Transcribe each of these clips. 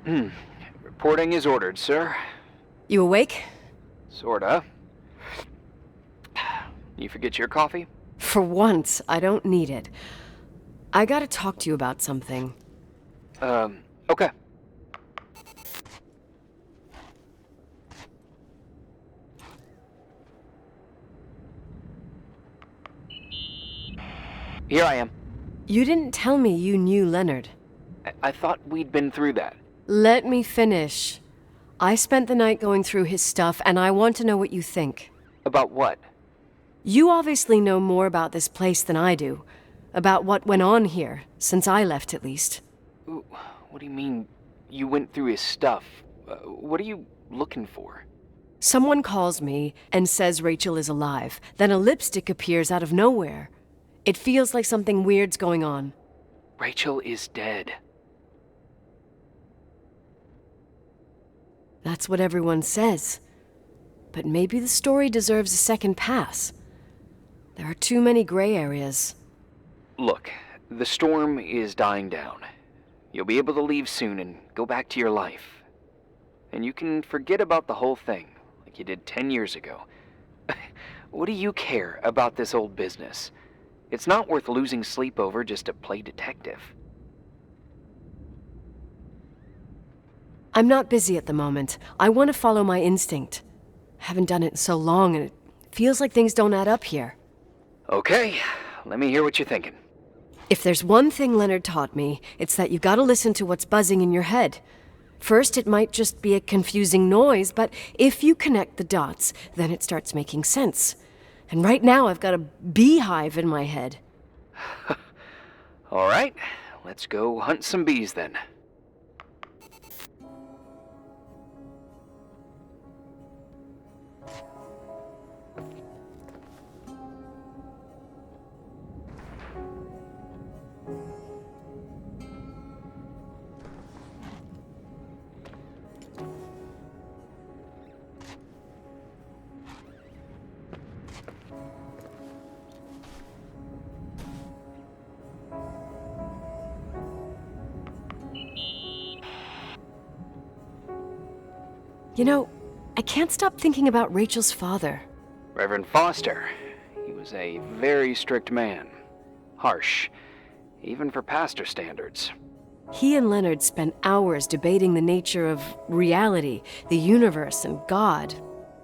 Reporting is ordered, sir. You awake? Sorta. You forget your coffee? For once, I don't need it. I gotta talk to you about something. Okay. Here I am. You didn't tell me you knew Leonard. I thought we'd been through that. Let me finish. I spent the night going through his stuff, and I want to know what you think. About what? You obviously know more about this place than I do. About what went on here, since I left at least. What do you mean, you went through his stuff? What are you looking for? Someone calls me and says Рэйчел is alive. Then a lipstick appears out of nowhere. It feels like something weird's going on. Рэйчel is dead. That's what everyone says. But maybe the story deserves a second pass. There are too many gray areas. Look, the storm is dying down. You'll be able to leave soon and go back to your life. And you can forget about the whole thing, like you did 10 years ago. What do you care about this old business? It's not worth losing sleep over just to play detective. I'm not busy at the moment. I want to follow my instinct. Haven't done it in so long, and it feels like things don't add up here. Okay, let me hear what you're thinking. If there's one thing Leonard taught me, it's that you've got to listen to what's buzzing in your head. First, it might just be a confusing noise, but if you connect the dots, then it starts making sense. And right now, I've got a beehive in my head. All right, let's go hunt some bees then. You know, I can't stop thinking about Рэйчel's father. Reverend Fostер. He was a very strict man. Harsh, even for pastor standards. He and Leonard spent hours debating the nature of reality, the universe, and God.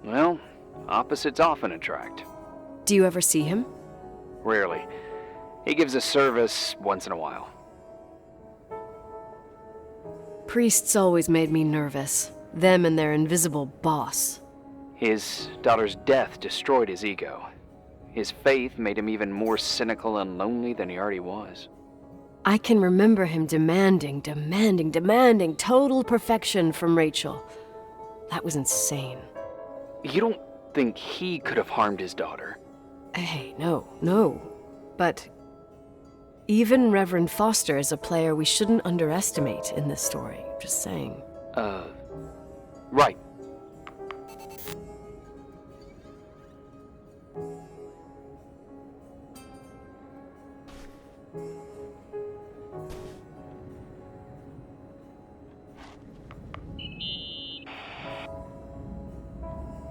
Well, opposites often attract. Do you ever see him? Rarely. He gives a service once in a while. Priests always made me nervous. Them and their invisible boss. His daughter's death destroyed his ego. His faith made him even more cynical and lonely than he already was. I can remember him demanding total perfection from Рэйчel. That was insane. You don't think he could have harmed his daughter? Hey, no. But even Reverend Fostер is a player we shouldn't underestimate in this story. Just saying. Right.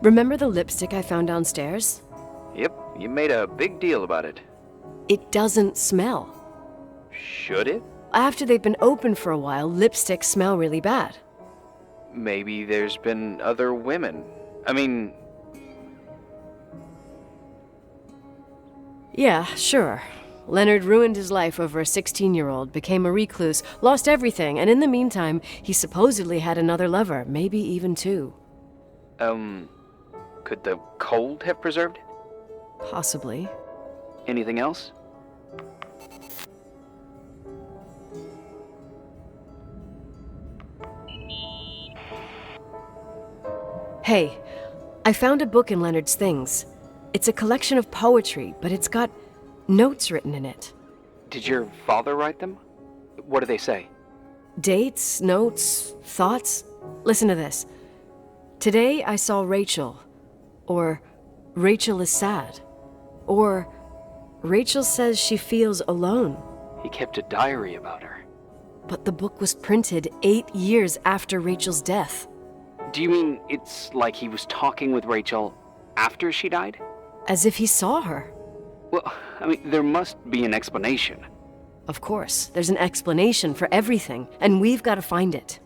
Remember the lipstick I found downstairs? Yep, you made a big deal about it. It doesn't smell. Should it? After they've been open for a while, lipsticks smell really bad. Maybe there's been other women. I mean... Yeah, sure. Leonard ruined his life over a 16-year-old, became a recluse, lost everything, and in the meantime, he supposedly had another lover, maybe even two. Could the cold have preserved it? Possibly. Anything else? Hey, I found a book in Leonard's things. It's a collection of poetry, but it's got notes written in it. Did your father write them? What do they say? Dates, notes, thoughts. Listen to this. Today I saw Рэйчel. Or Рэйчel is sad. Or Рэйчel says she feels alone. He kept a diary about her. But the book was printed 8 years after Rachel's death. Do you mean it's like he was talking with Рэйчел after she died? As if he saw her. Well, I mean, there must be an explanation. Of course, there's an explanation for everything, and we've got to find it.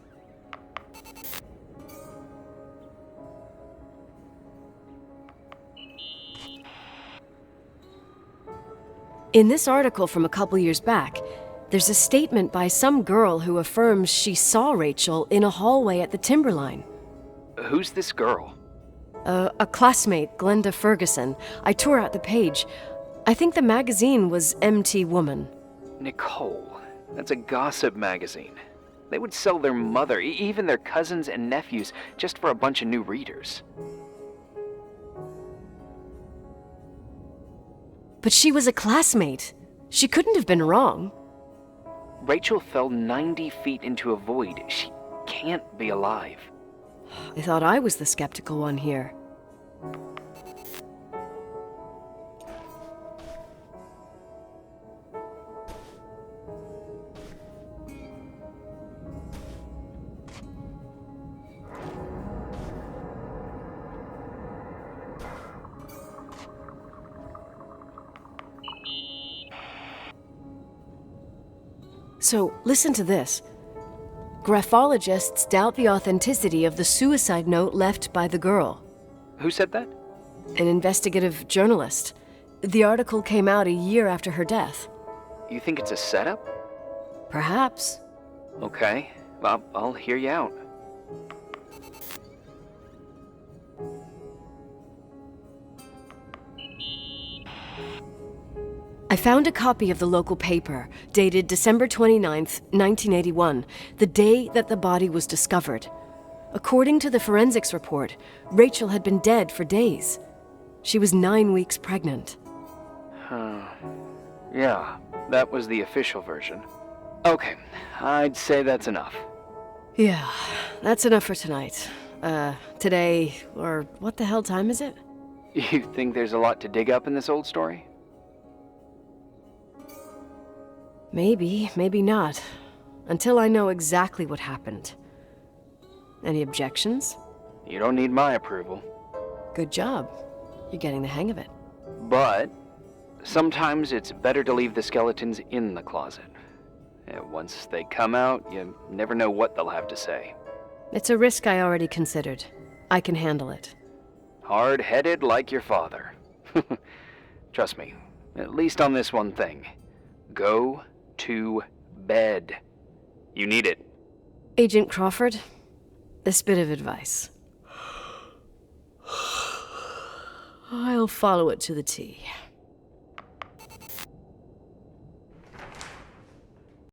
In this article from a couple years back, there's a statement by some girl who affirms she saw Рэйчел in a hallway at the Timberline. Who's this girl? A classmate, Glenda Ferguson. I tore out the page. I think the magazine was MT Woman. Nicole. That's a gossip magazine. They would sell their mother, even their cousins and nephews, just for a bunch of new readers. But she was a classmate. She couldn't have been wrong. Рэйчel fell 90 feet into a void. She can't be alive. I thought I was the skeptical one here. So, listen to this. Graphologists doubt the authenticity of the suicide note left by the girl. Who said that? An investigative journalist. The article came out a year after her death. You think it's a setup? Perhaps. Okay, I'll hear you out. I found a copy of the local paper, dated December 29th, 1981, the day that the body was discovered. According to the forensics report, Рэйчel had been dead for days. She was 9 weeks pregnant. Yeah, that was the official version. Okay, I'd say that's enough. Yeah, that's enough for tonight. Today, or what the hell time is it? You think there's a lot to dig up in this old story? Maybe, maybe not. Until I know exactly what happened. Any objections? You don't need my approval. Good job. You're getting the hang of it. But sometimes it's better to leave the skeletons in the closet. Once they come out, you never know what they'll have to say. It's a risk I already considered. I can handle it. Hard-headed like your father. Trust me, at least on this one thing. Go to bed. You need it. Agent Crawford, this bit of advice. I'll follow it to the T.